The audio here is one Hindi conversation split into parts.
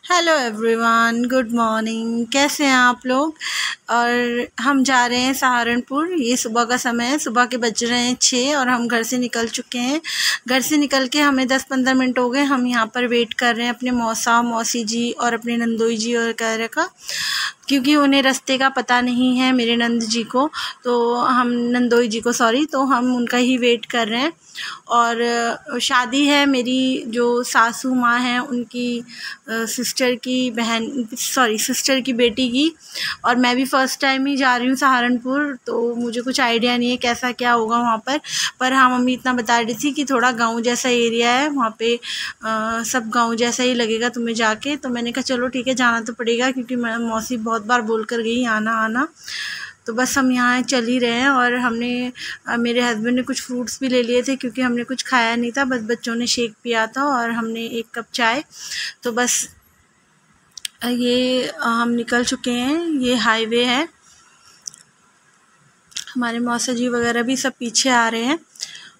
Hello everyone, good morning. कैसे हैं आप लोग। और हम जा रहे हैं सहारनपुर। ये सुबह का समय है, सुबह के बज रहे हैं 6 और हम घर से निकल चुके हैं। घर से निकल के हमें 10-15 मिनट हो गए। हम यहाँ पर वेट कर रहे हैं अपने मौसा मौसी जी और अपने नंदोई जी वगैरह का, क्योंकि उन्हें रास्ते का पता नहीं है मेरे नंद जी को, तो हम नंदोई जी को सॉरी, तो हम उनका ही वेट कर रहे हैं। और शादी है मेरी जो सासू माँ हैं उनकी सिस्टर की सिस्टर की बेटी की। और मैं भी फ़र्स्ट टाइम ही जा रही हूँ सहारनपुर, तो मुझे कुछ आइडिया नहीं है कैसा क्या होगा वहाँ पर हाँ, मम्मी इतना बता रही थी कि थोड़ा गांव जैसा एरिया है वहाँ पे, सब गांव जैसा ही लगेगा तुम्हें जाके। तो मैंने कहा चलो ठीक है, जाना तो पड़ेगा, क्योंकि मैं मौसी बहुत बार बोल कर गई आना आना। तो बस हम यहाँ चल ही रहे हैं। और हमने मेरे हस्बैंड ने कुछ फ्रूट्स भी ले लिए थे, क्योंकि हमने कुछ खाया नहीं था, बस बच्चों ने शेक पिया था और हमने 1 कप चाय। तो बस ये हम निकल चुके हैं। ये हाईवे है। हमारे मौसा जी वगैरह भी सब पीछे आ रहे हैं।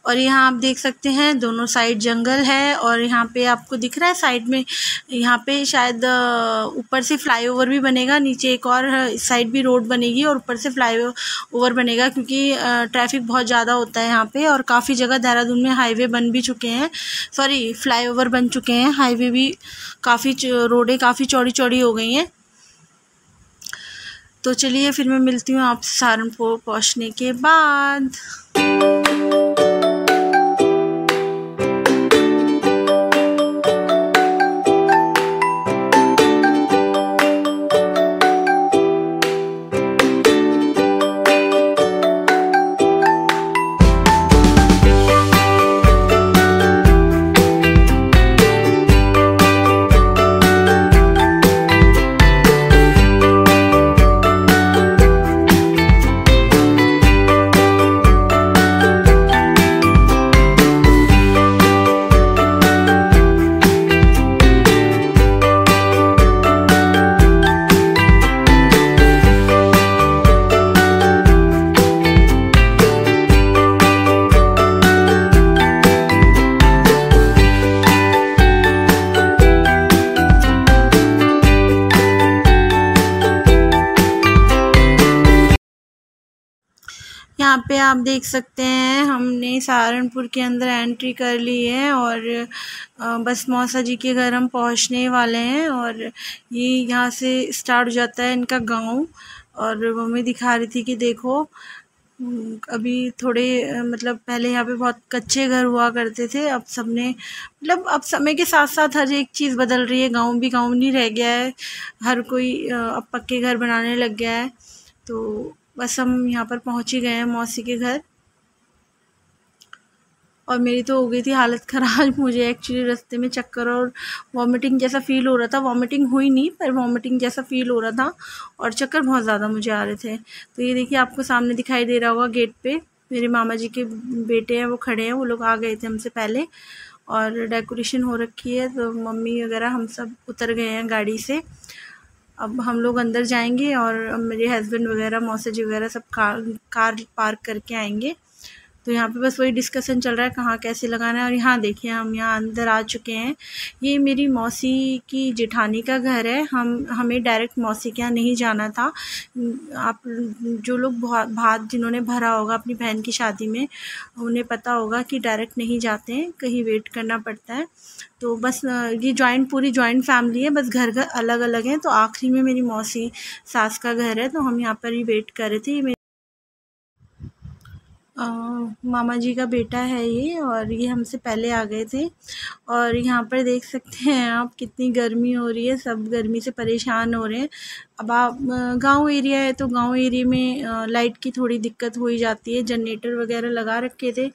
और यहाँ आप देख सकते हैं दोनों साइड जंगल है। और यहाँ पे आपको दिख रहा है साइड में, यहाँ पे शायद ऊपर से फ्लाईओवर भी बनेगा, नीचे एक और इस साइड भी रोड बनेगी और ऊपर से फ्लाईओवर बनेगा, क्योंकि ट्रैफिक बहुत ज़्यादा होता है यहाँ पे। और काफ़ी जगह देहरादून में हाईवे बन भी चुके हैं, सॉरी फ्लाईओवर बन चुके हैं। हाईवे भी काफ़ी रोडें काफ़ी चौड़ी चौड़ी हो गई हैं। तो चलिए फिर मैं मिलती हूँ आपसे सहारनपुर पहुँचने के बाद। यहाँ पे आप देख सकते हैं हमने सहारनपुर के अंदर एंट्री कर ली है। और बस मौसा जी के घर हम पहुँचने वाले हैं। और ये यहाँ से स्टार्ट हो जाता है इनका गांव। और मम्मी दिखा रही थी कि देखो अभी थोड़े मतलब पहले यहाँ पे बहुत कच्चे घर हुआ करते थे, अब सबने मतलब अब समय के साथ साथ हर एक चीज़ बदल रही है। गांव भी गांव नहीं रह गया है, हर कोई अब पक्के घर बनाने लग गया है। तो बस हम यहाँ पर पहुँच ही गए हैं मौसी के घर। और मेरी तो हो गई थी हालत ख़राब। मुझे एक्चुअली रास्ते में चक्कर और वॉमिटिंग जैसा फ़ील हो रहा था। वॉमिटिंग हुई नहीं, पर वॉमिटिंग जैसा फ़ील हो रहा था और चक्कर बहुत ज़्यादा मुझे आ रहे थे। तो ये देखिए आपको सामने दिखाई दे रहा होगा गेट पे मेरे मामा जी के बेटे हैं, वो खड़े हैं। वो लोग आ गए थे हमसे पहले और डेकोरेशन हो रखी है। तो मम्मी वगैरह हम सब उतर गए हैं गाड़ी से। अब हम लोग अंदर जाएंगे और मेरे हस्बैंड वगैरह मौसा जी वगैरह सब कार पार्क करके आएंगे। तो यहाँ पे बस वही डिस्कशन चल रहा है कहाँ कैसे लगाना है। और यहाँ देखिए हम यहाँ अंदर आ चुके हैं। ये मेरी मौसी की जेठानी का घर है। हमें डायरेक्ट मौसी के यहाँ नहीं जाना था। आप जो लोग भात जिन्होंने भरा होगा अपनी बहन की शादी में, उन्हें पता होगा कि डायरेक्ट नहीं जाते हैं, कहीं वेट करना पड़ता है। तो बस ये पूरी जॉइंट फैमिली है, बस घर अलग अलग हैं। तो आखिरी में मेरी मौसी सास का घर है, तो हम यहाँ पर ही वेट कर रहे थे। मामा जी का बेटा है ये, और ये हमसे पहले आ गए थे। और यहाँ पर देख सकते हैं आप कितनी गर्मी हो रही है, सब गर्मी से परेशान हो रहे हैं। अब आप गांव एरिया है, तो गांव एरिया में लाइट की थोड़ी दिक्कत हो ही जाती है। जनरेटर वगैरह लगा रखे थे,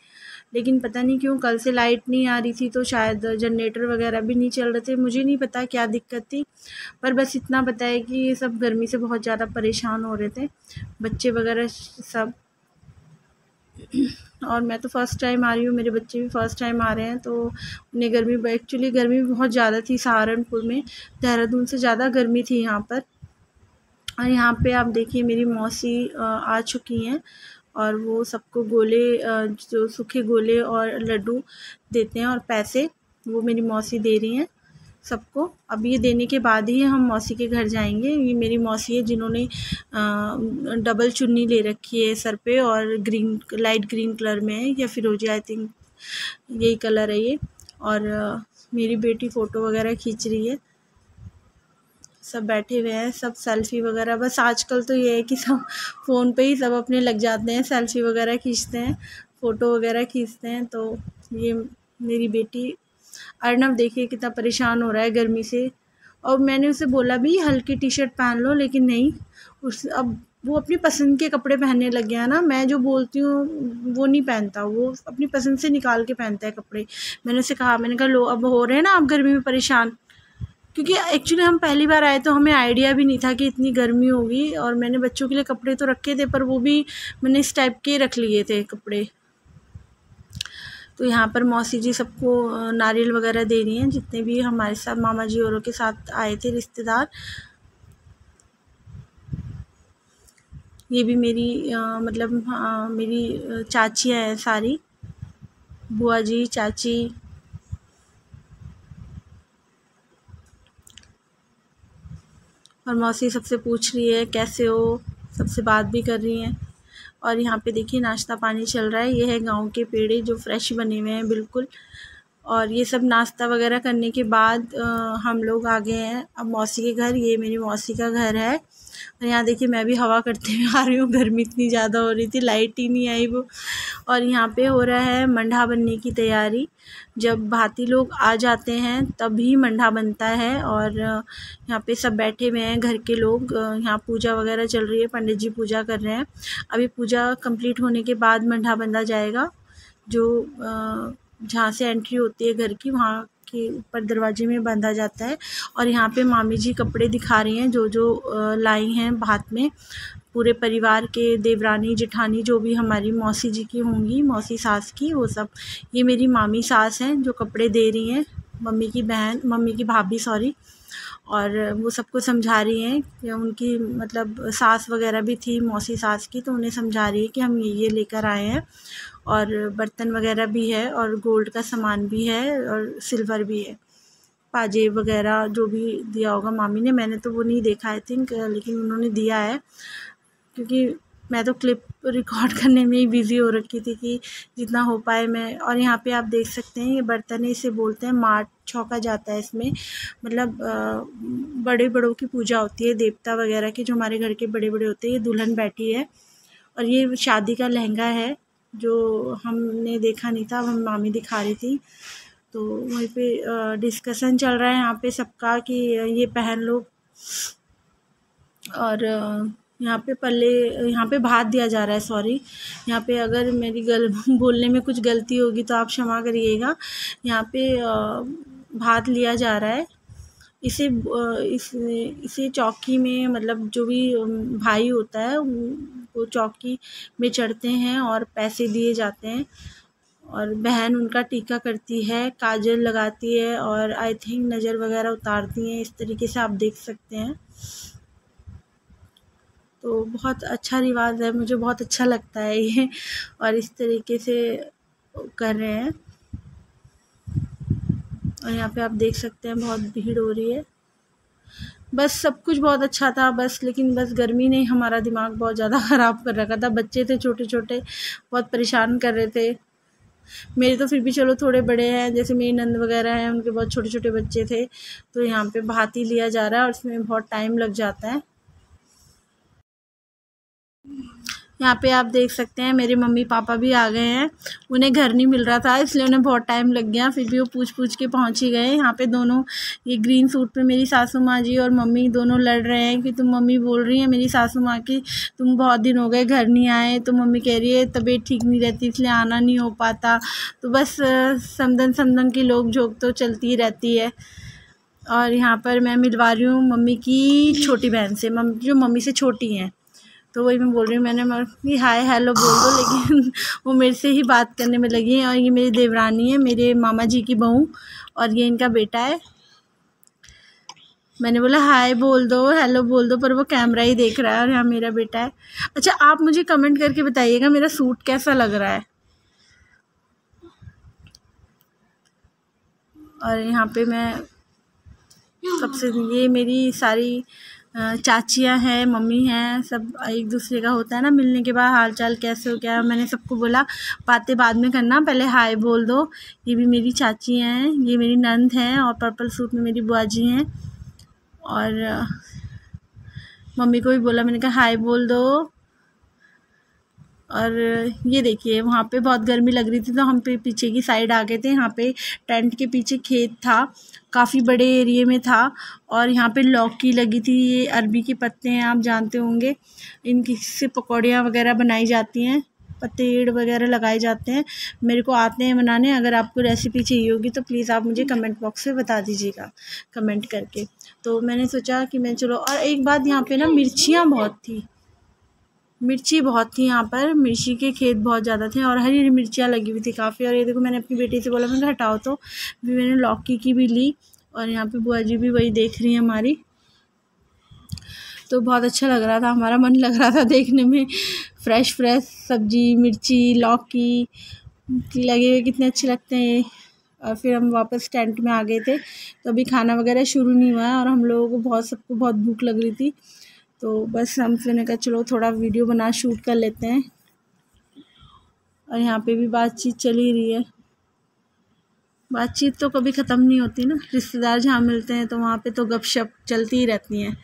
लेकिन पता नहीं क्यों कल से लाइट नहीं आ रही थी, तो शायद जनरेटर वगैरह भी नहीं चल रहे थे। मुझे नहीं पता क्या दिक्कत थी, पर बस इतना पता है कि ये सब गर्मी से बहुत ज़्यादा परेशान हो रहे थे, बच्चे वगैरह सब। और मैं तो फ़र्स्ट टाइम आ रही हूँ, मेरे बच्चे भी फ़र्स्ट टाइम आ रहे हैं। तो उन्हें एक्चुअली गर्मी बहुत ज़्यादा थी सहारनपुर में, देहरादून से ज़्यादा गर्मी थी यहाँ पर। और यहाँ पे आप देखिए मेरी मौसी आ चुकी हैं, और वो सबको गोले जो सूखे गोले और लड्डू देते हैं और पैसे वो मेरी मौसी दे रही हैं। सबको। अब ये देने के बाद ही हम मौसी के घर जाएंगे। ये मेरी मौसी है जिन्होंने डबल चुन्नी ले रखी है सर पे, और ग्रीन, लाइट ग्रीन कलर में है या फिरोजी, आई थिंक यही कलर है ये। और मेरी बेटी फ़ोटो वगैरह खींच रही है। सब बैठे हुए हैं, सब सेल्फ़ी वगैरह। बस आजकल तो ये है कि सब फ़ोन पे ही सब अपने लग जाते हैं, सेल्फ़ी वगैरह खींचते हैं, फ़ोटो वगैरह खींचते हैं। तो ये मेरी बेटी अर्नव देखिए कितना परेशान हो रहा है गर्मी से। और मैंने उसे बोला भी हल्की टी शर्ट पहन लो, लेकिन नहीं, उस अब वो अपनी पसंद के कपड़े पहनने लग गया ना। मैं जो बोलती हूँ वो नहीं पहनता, वो अपनी पसंद से निकाल के पहनता है कपड़े। मैंने उसे कहा, मैंने कहा लो, अब हो रहे हैं ना आप गर्मी में परेशान, क्योंकि एक्चुअली हम पहली बार आए तो हमें आइडिया भी नहीं था कि इतनी गर्मी होगी। और मैंने बच्चों के लिए कपड़े तो रखे थे, पर वो भी मैंने इस टाइप के रख लिए थे कपड़े। तो यहाँ पर मौसी जी सबको नारियल वगैरह दे रही हैं, जितने भी हमारे साथ मामा जी औरों के साथ आए थे रिश्तेदार। ये भी मेरी मतलब मेरी चाचियाँ हैं सारी, बुआ जी, चाची। और मौसी सबसे पूछ रही है कैसे हो, सबसे बात भी कर रही हैं। और यहाँ पे देखिए नाश्ता पानी चल रहा है। ये है गांव के पेड़े जो फ्रेश बने हुए हैं बिल्कुल। और ये सब नाश्ता वगैरह करने के बाद हम लोग आ गए हैं अब मौसी के घर। ये मेरी मौसी का घर है। और यहाँ देखिए मैं भी हवा करते हुए आ रही हूँ, गर्मी इतनी ज़्यादा हो रही थी, लाइट ही नहीं आई वो। और यहाँ पे हो रहा है मंडा बनने की तैयारी। जब भाती लोग आ जाते हैं तभी मंडा बनता है। और यहाँ पे सब बैठे हुए हैं घर के लोग। यहाँ पूजा वगैरह चल रही है, पंडित जी पूजा कर रहे हैं। अभी पूजा कंप्लीट होने के बाद मंडा बंधा जाएगा। जो जहाँ से एंट्री होती है घर की, वहाँ के ऊपर दरवाजे में बांधा जाता है। और यहाँ पे मामी जी कपड़े दिखा रही हैं जो जो लाई हैं हाथ में। पूरे परिवार के, देवरानी जेठानी जो भी हमारी मौसी जी की होंगी, मौसी सास की, वो सब। ये मेरी मामी सास हैं जो कपड़े दे रही हैं, मम्मी की बहन, मम्मी की भाभी सॉरी। और वो सबको समझा रही हैं कि उनकी मतलब सास वगैरह भी थी मौसी सास की, तो उन्हें समझा रही है कि हम ये लेकर आए हैं। और बर्तन वगैरह भी है, और गोल्ड का सामान भी है, और सिल्वर भी है, पाजेब वगैरह जो भी दिया होगा मामी ने। मैंने तो वो नहीं देखा आई थिंक, लेकिन उन्होंने दिया है। क्योंकि मैं तो क्लिप रिकॉर्ड करने में ही बिज़ी हो रखी थी कि जितना हो पाए मैं। और यहाँ पे आप देख सकते हैं ये बर्तन है, इसे बोलते हैं माट, छौंका जाता है इसमें। मतलब बड़े बड़ों की पूजा होती है, देवता वगैरह की, जो हमारे घर के बड़े बड़े होते हैं। ये दुल्हन बैठी है, और ये शादी का लहंगा है जो हमने देखा नहीं था, अब हम मामी दिखा रही थी। तो वहीं पे डिस्कशन चल रहा है यहाँ पे सबका कि ये पहन लो। और यहाँ पे पल्ले, यहाँ पे भात दिया जा रहा है, सॉरी। यहाँ पे अगर मेरी बोलने में कुछ गलती होगी तो आप क्षमा करिएगा। यहाँ पे भात लिया जा रहा है। इसे चौकी में, मतलब जो भी भाई होता है वो चौकी में चढ़ते हैं और पैसे दिए जाते हैं। और बहन उनका टीका करती है, काजल लगाती है, और आई थिंक नज़र वगैरह उतारती हैं। इस तरीके से आप देख सकते हैं। तो बहुत अच्छा रिवाज है, मुझे बहुत अच्छा लगता है ये। और इस तरीके से कर रहे हैं। और यहाँ पे आप देख सकते हैं बहुत भीड़ हो रही है। बस सब कुछ बहुत अच्छा था, बस लेकिन बस गर्मी ने हमारा दिमाग बहुत ज़्यादा ख़राब कर रखा था। बच्चे थे छोटे छोटे, बहुत परेशान कर रहे थे। मेरे तो फिर भी चलो थोड़े बड़े हैं, जैसे मेरी नंद वगैरह हैं, उनके बहुत छोटे छोटे बच्चे थे। तो यहाँ पे भात ही लिया जा रहा है और उसमें बहुत टाइम लग जाता है। यहाँ पे आप देख सकते हैं मेरे मम्मी पापा भी आ गए हैं। उन्हें घर नहीं मिल रहा था, इसलिए उन्हें बहुत टाइम लग गया, फिर भी वो पूछ के पहुँच ही गए। यहाँ पे दोनों, ये ग्रीन सूट पे मेरी सासू माँ जी और मम्मी दोनों लड़ रहे हैं कि तुम, मम्मी बोल रही हैं मेरी सासू माँ की, तुम बहुत दिन हो गए घर नहीं आए। तो मम्मी कह रही है तबीयत ठीक नहीं रहती इसलिए आना नहीं हो पाता। तो बस समदन की लोक झोंक तो चलती रहती है। और यहाँ पर मैं मिलवा रही हूँ मम्मी की छोटी बहन से, जो मम्मी से छोटी हैं। तो वही मैं बोल रही हूँ, मैंने कि हाय हेलो बोल दो, लेकिन वो मेरे से ही बात करने में लगी हैं। और ये मेरी देवरानी है, मेरे मामा जी की बहू, और ये इनका बेटा है। मैंने बोला हाय बोल दो, हेलो बोल दो, पर वो कैमरा ही देख रहा है। और यहाँ मेरा बेटा है। अच्छा, आप मुझे कमेंट करके बताइएगा मेरा सूट कैसा लग रहा है। और यहाँ पे मैं सबसे ये मेरी सारी चाचियाँ हैं, मम्मी हैं, सब एक दूसरे का होता है ना मिलने के बाद हाल चाल कैसे हो क्या। मैंने सबको बोला बातें बाद में करना, पहले हाय बोल दो। ये भी मेरी चाची हैं, ये मेरी नंद हैं, और पर्पल सूट में मेरी बुआ जी हैं। और मम्मी को भी बोला, मैंने कहा हाय बोल दो। और ये देखिए वहाँ पे बहुत गर्मी लग रही थी तो हम पीछे की साइड आ गए थे। यहाँ पे टेंट के पीछे खेत था, काफ़ी बड़े एरिए में था, और यहाँ पे लौकी लगी थी। ये अरबी के पत्ते हैं, आप जानते होंगे, इनकी से पकौड़ियाँ वगैरह बनाई जाती हैं, पतेड़ वगैरह लगाए जाते हैं। मेरे को आते हैं बनाने। अगर आपको रेसिपी चाहिए होगी तो प्लीज़ आप मुझे कमेंट बॉक्स में बता दीजिएगा कमेंट करके। तो मैंने सोचा कि मैं चलो। और एक बात, यहाँ पे ना मिर्चियाँ बहुत थी, मिर्ची बहुत थी यहाँ पर, मिर्ची के खेत बहुत ज़्यादा थे और हरी मिर्चियाँ लगी हुई थी काफ़ी। और ये देखो मैंने अपनी बेटी से बोला, मैंने हटाओ तो, भी मैंने लौकी की भी ली। और यहाँ पे बुआ जी भी वही देख रही है हमारी। तो बहुत अच्छा लग रहा था, हमारा मन लग रहा था देखने में। फ्रेश फ्रेश सब्जी, मिर्ची, लौकी लगे हुए कितने अच्छे लगते हैं। और फिर हम वापस टेंट में आ गए थे। तो अभी खाना वगैरह शुरू नहीं हुआ है और हम लोगों को सबको बहुत भूख लग रही थी। तो बस हम फिर ने कहा चलो थोड़ा वीडियो बना शूट कर लेते हैं। और यहाँ पे भी बातचीत चल ही रही है। बातचीत तो कभी ख़त्म नहीं होती ना, रिश्तेदार जहाँ मिलते हैं तो वहाँ पे तो गपशप चलती ही रहती हैं।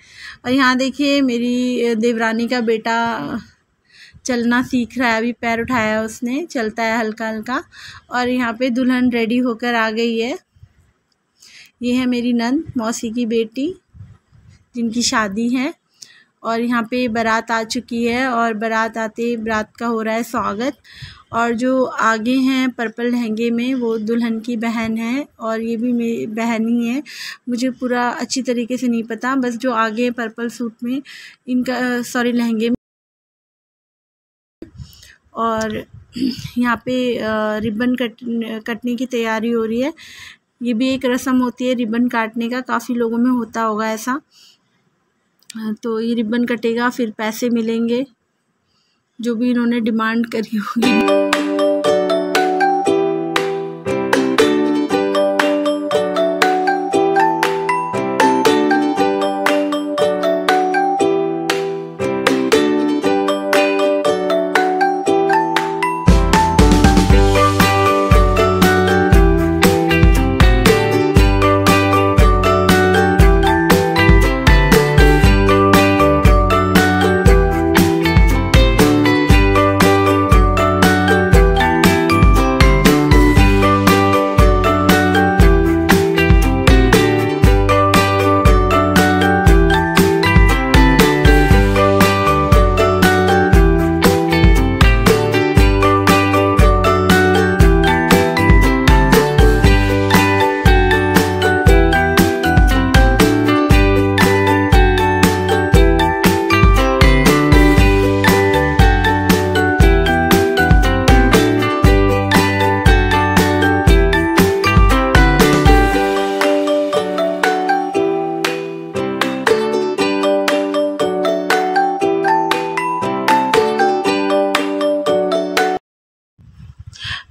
और यहाँ देखिए मेरी देवरानी का बेटा चलना सीख रहा है, अभी पैर उठाया उसने, चलता है हल्का हल्का। और यहाँ पे दुल्हन रेडी होकर आ गई है। ये है मेरी नंद, मौसी की बेटी, जिनकी शादी है। और यहाँ पे बारात आ चुकी है और बारात आते बारात का हो रहा है स्वागत। और जो आगे हैं पर्पल लहंगे में वो दुल्हन की बहन है और ये भी मेरी बहन ही है। मुझे पूरा अच्छी तरीके से नहीं पता, बस जो आगे पर्पल सूट में इनका लहंगे में। और यहाँ पे रिबन कटने की तैयारी हो रही है। ये भी एक रस्म होती है रिबन काटने का, काफ़ी लोगों में होता होगा ऐसा। तो ये रिबन कटेगा, फिर पैसे मिलेंगे जो भी इन्होंने डिमांड करी होगी।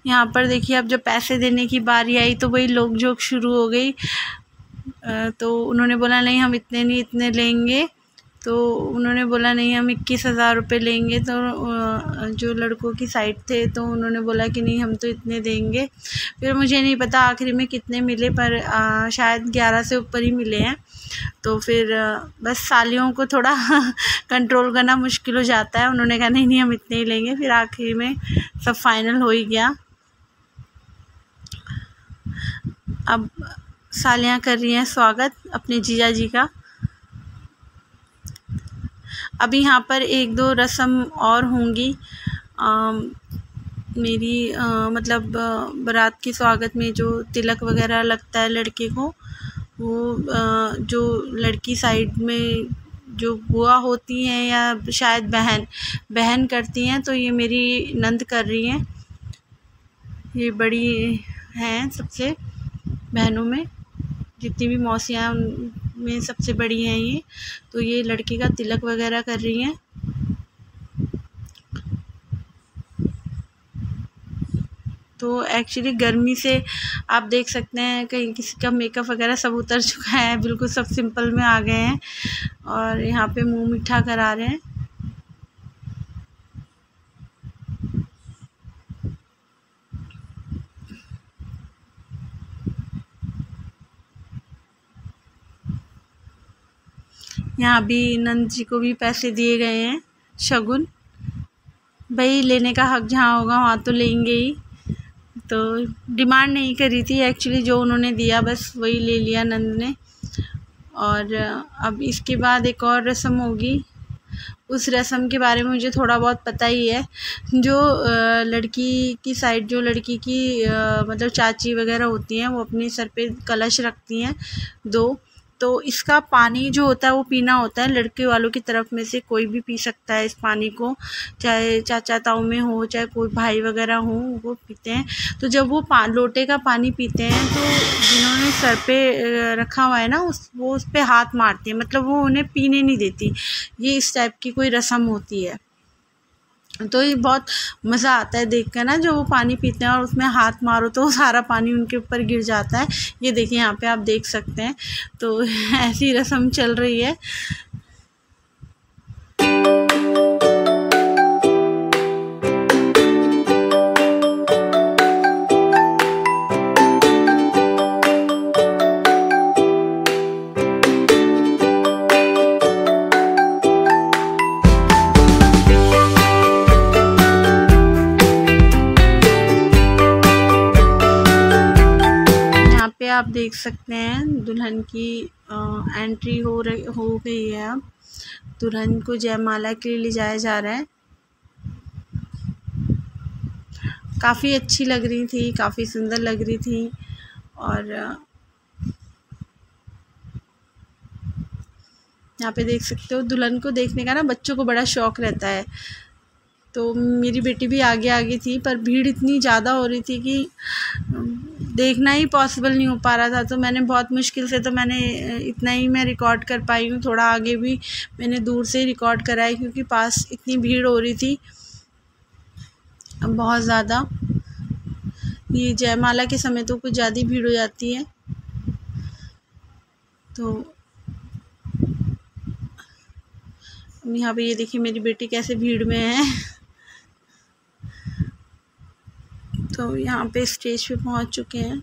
यहाँ पर देखिए अब जब पैसे देने की बारी आई तो वही लोग जोक शुरू हो गई। तो उन्होंने बोला नहीं हम इतने नहीं, इतने लेंगे। तो उन्होंने बोला नहीं हम 21,000 रुपये लेंगे। तो जो लड़कों की साइड थे तो उन्होंने बोला कि नहीं हम तो इतने देंगे। फिर मुझे नहीं पता आखिरी में कितने मिले, पर शायद 11 से ऊपर ही मिले हैं। तो फिर बस सालियों को थोड़ा कंट्रोल करना मुश्किल हो जाता है। उन्होंने कहा नहीं हम इतने ही लेंगे। फिर आखिरी में सब फाइनल हो ही गया। अब सालियाँ कर रही हैं स्वागत अपने जीजा जी का। अभी यहाँ पर 1-2 रस्म और होंगी। मेरी मतलब बारात के स्वागत में जो तिलक वगैरह लगता है लड़के को, वो जो लड़की साइड में जो बुआ होती हैं या शायद बहन करती हैं, तो ये मेरी नंद कर रही हैं। ये बड़ी हैं सबसे बहनों में, जितनी भी मौसियाँ में सबसे बड़ी हैं ये। तो ये लड़की का तिलक वगैरह कर रही हैं। तो एक्चुअली गर्मी से आप देख सकते हैं कहीं किसी का मेकअप वगैरह सब उतर चुका है, बिल्कुल सब सिंपल में आ गए हैं और यहाँ पे मुंह मीठा करा रहे हैं। यहाँ भी नंद जी को भी पैसे दिए गए हैं, शगुन। भाई लेने का हक जहाँ होगा वहाँ तो लेंगे ही। तो डिमांड नहीं करी थी एक्चुअली, जो उन्होंने दिया बस वही ले लिया नंद ने। और अब इसके बाद एक और रस्म होगी, उस रस्म के बारे में मुझे थोड़ा बहुत पता ही है। जो लड़की की साइड, जो लड़की की मतलब चाची वगैरह होती हैं, वो अपने सर पे कलश रखती हैं 2। तो इसका पानी जो होता है वो पीना होता है, लड़के वालों की तरफ में से कोई भी पी सकता है इस पानी को, चाहे चाचा ताऊ में हो, चाहे कोई भाई वगैरह हो, वो पीते हैं। तो जब वो लोटे का पानी पीते हैं तो जिन्होंने सर पे रखा हुआ है ना, वो उस पर हाथ मारती है, मतलब वो उन्हें पीने नहीं देती। ये इस टाइप की कोई रस्म होती है। तो ये बहुत मज़ा आता है देख कर ना, जो वो पानी पीते हैं और उसमें हाथ मारो तो सारा पानी उनके ऊपर गिर जाता है। ये देखिए यहाँ पे आप देख सकते हैं। तो ऐसी रस्म चल रही है। आप देख सकते हैं दुल्हन की एंट्री हो गई है। अब दुल्हन को जयमाला के लिए ले जाया जा रहा है। काफ़ी अच्छी लग रही थी, काफ़ी सुंदर लग रही थी। और यहाँ पे देख सकते हो, दुल्हन को देखने का ना बच्चों को बड़ा शौक़ रहता है। तो मेरी बेटी भी आगे आगे थी, पर भीड़ इतनी ज़्यादा हो रही थी कि देखना ही पॉसिबल नहीं हो पा रहा था। तो मैंने बहुत मुश्किल से, तो मैंने इतना ही मैं रिकॉर्ड कर पाई हूँ। थोड़ा आगे भी मैंने दूर से ही रिकॉर्ड करा है, क्योंकि पास इतनी भीड़ हो रही थी बहुत ज़्यादा। ये जयमाला के समय तो कुछ ज़्यादा ही भीड़ हो जाती है। तो यहाँ पे ये देखिए मेरी बेटी कैसे भीड़ में है। तो यहाँ पे स्टेज पे पहुँच चुके हैं।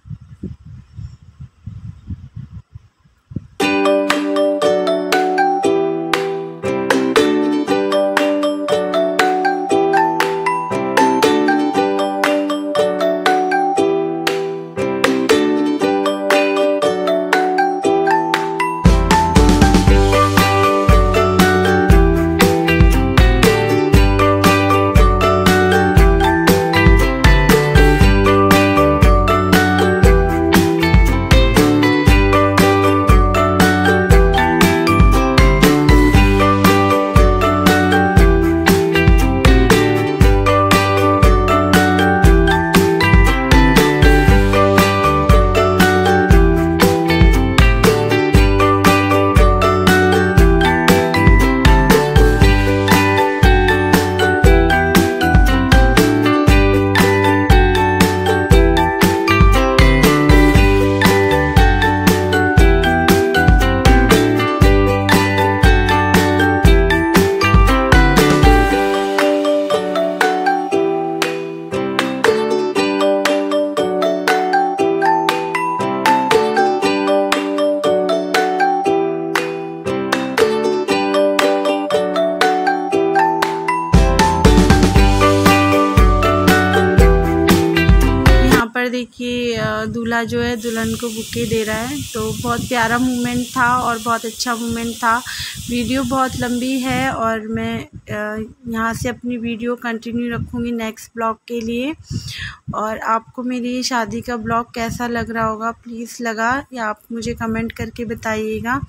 देखिए दूल्हा जो है दुल्हन को बुके दे रहा है। तो बहुत प्यारा मोमेंट था और बहुत अच्छा मोमेंट था। वीडियो बहुत लंबी है और मैं यहाँ से अपनी वीडियो कंटिन्यू रखूँगी नेक्स्ट ब्लॉग के लिए। और आपको मेरी शादी का ब्लॉग कैसा लग रहा होगा प्लीज़ लगा या आप मुझे कमेंट करके बताइएगा।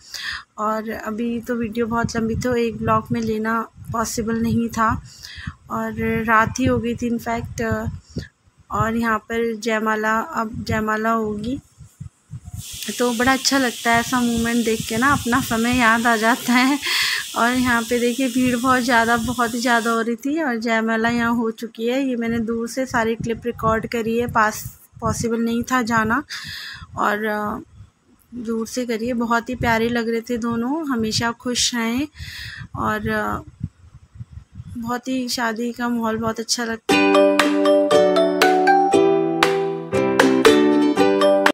और अभी तो वीडियो बहुत लंबी तो एक ब्लॉग में लेना पॉसिबल नहीं था और रात ही हो गई थी इनफैक्ट। और यहाँ पर जयमाला, अब जयमाला होगी तो बड़ा अच्छा लगता है ऐसा मोमेंट देख के ना, अपना समय याद आ जाता है और यहाँ पे देखिए भीड़ बहुत ही ज़्यादा हो रही थी और जयमाला यहाँ हो चुकी है। ये मैंने दूर से सारी क्लिप रिकॉर्ड करी है, पास पॉसिबल नहीं था जाना और दूर से करिए। बहुत ही प्यारे लग रहे थे दोनों, हमेशा खुश रहें और बहुत ही शादी का माहौल बहुत अच्छा लगता है।